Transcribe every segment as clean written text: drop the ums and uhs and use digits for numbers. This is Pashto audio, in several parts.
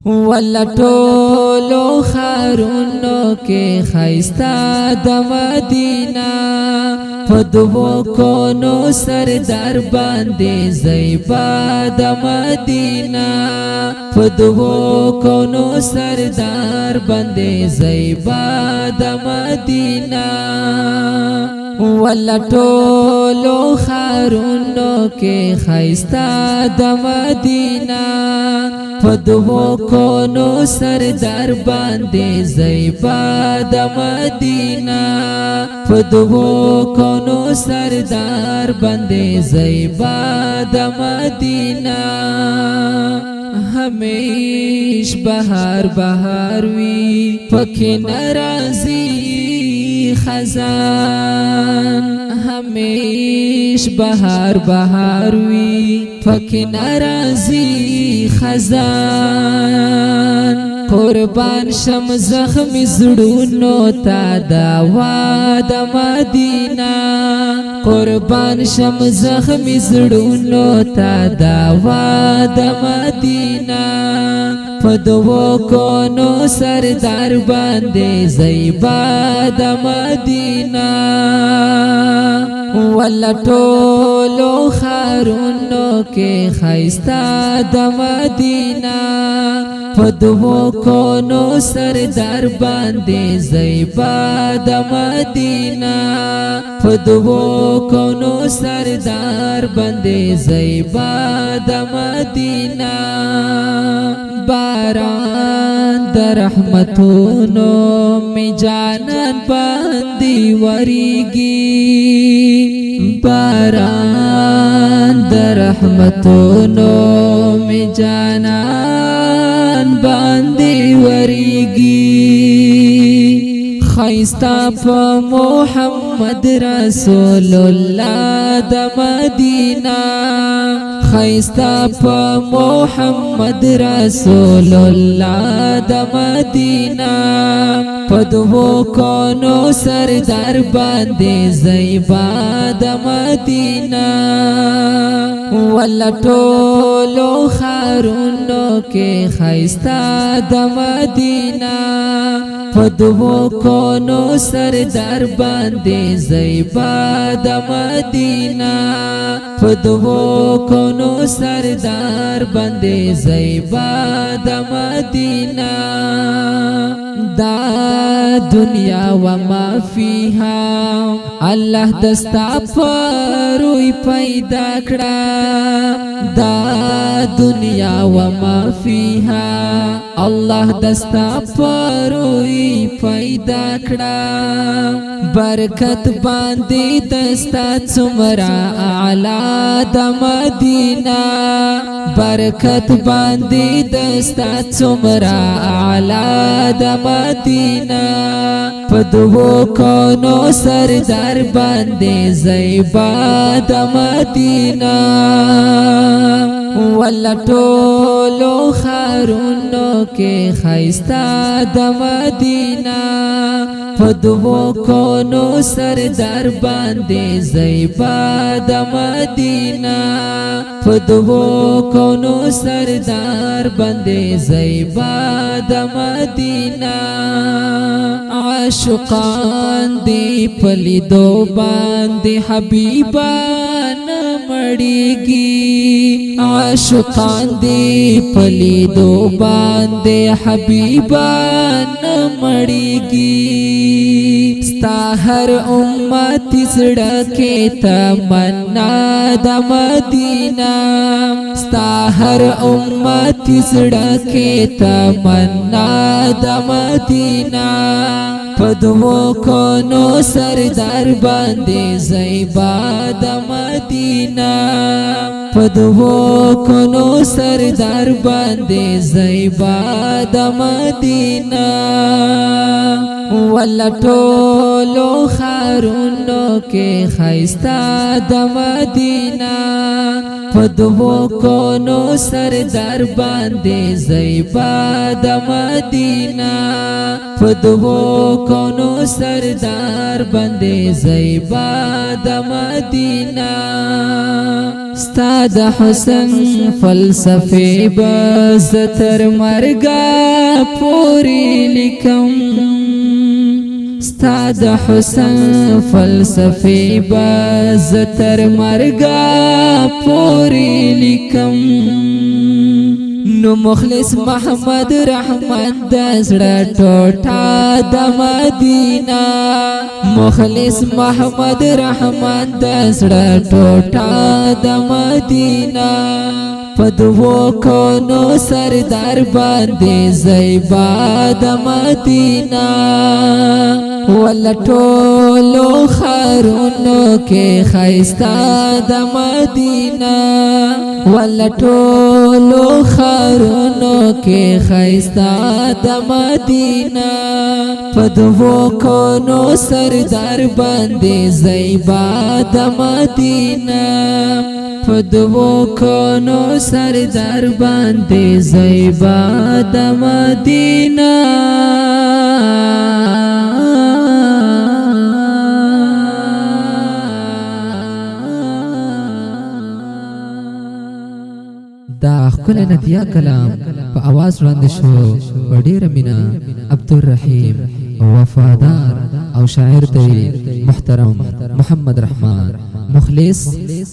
ولټولو خارونو کې خیستا د مدینه په دوو کونو سردار باندې زیبا د مدینه په دوو کونو سردار باندې زیبا د مدینه ولټولو خارونو کې خیستا د مدینه په دوو کونو سردار باندې زیبا د مدینه په دوو کونو سردار باندې زیبا د مدینه همیش بهار بهار وی پکې ناراضي خزان همیش بهار بهار وی پکې ناراضي خزان قربان شم زخمی زړونو ته دوا د مدینه قربان شم زخمی زړونو ته دوا د مدینه په دوو کونو سردار باندې زیبا د مدینه ولټولو خارونو کې خیستا د مدینه په دوو کونو سردار باندې زیبا د مدینه په دوو کونو سردار باندې زیبا د مدینه باران د رحمتونو می جانان باندې وریږي باران د رحمتونو می جانان باندې وریږي خیستا په محمد رسول الله د مدینه خیستا په محمد رسول الله د مدینه په دوو کونو سردار باندې زیبا د مدینه ولټولو خارونو کې خیستا د مدینه په دوو کونو سردار باندې زیبا د مدینه په دوو کونو سردار باندې زیبا د مدینه دا دنیا و ما فیها الله دستا پروي پیدا کړه دا دنیا و ما فیها الله دستا پروي پیدا کړه برکت باندې دستا څومره اعلی د مدینه برکت باندې دستا څومره اعلی د مدینه په دوو کونو سردار باندې زیبا د مدینه ولټولو خارونو کې خیستا د مدینه په دوو کونو سردار باندې زیبا د مدینه په دوو کونو سردار باندې زیبا د مدینه عاشقان دی پلیدو باندې حبیبان مړیږي عاشقان دی پلیدو باندې حبیبان مړیږي ستا هر امت زړه کې تمنا د مدینه ستا هر امت زړه کې تمنا د مدینه په دوو کونو سردار باندې زیبا د مدینه په دوو کونو سردار باندې زیبا د مدینه ولټولو خارونو کې خیستا د مدینه په دوو کونو سردار باندې زیبا د مدینه په دوو کونو سردار باندې زیبا د مدینه ستا د حسن فلسفه بز تر مرګه پوری لیکم ستا د حسن فلسفه بز تر مرګه پوری لیکم نو مخلص محمد رحمان د زړه ټوټه د مدینه مخلص محمد رحمان د زړه ټوټه د مدینه پدوو کونو سردار باندې زیبا د مدینه ول ټولو خارونو کې خیستا د مدینه ول ټولو خارونو کې خیستا د مدینه پدوو کونو سردار باندې زیبا د مدینه پدوو کونو سردار باندې زیبا د مدینه دا خپل ندیا کلام په आवाज وړاندې شو ډېر مینا عبدالرحیم وفادار او شاعر دی محترم محمد رحمان مخلص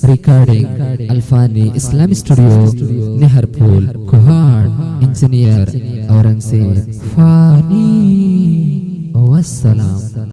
ریکارڈنگ الفانی اسلامی اسٹوڈیو نہرپول کوہاڑ انجینئر اورنگزیب فانی والسلام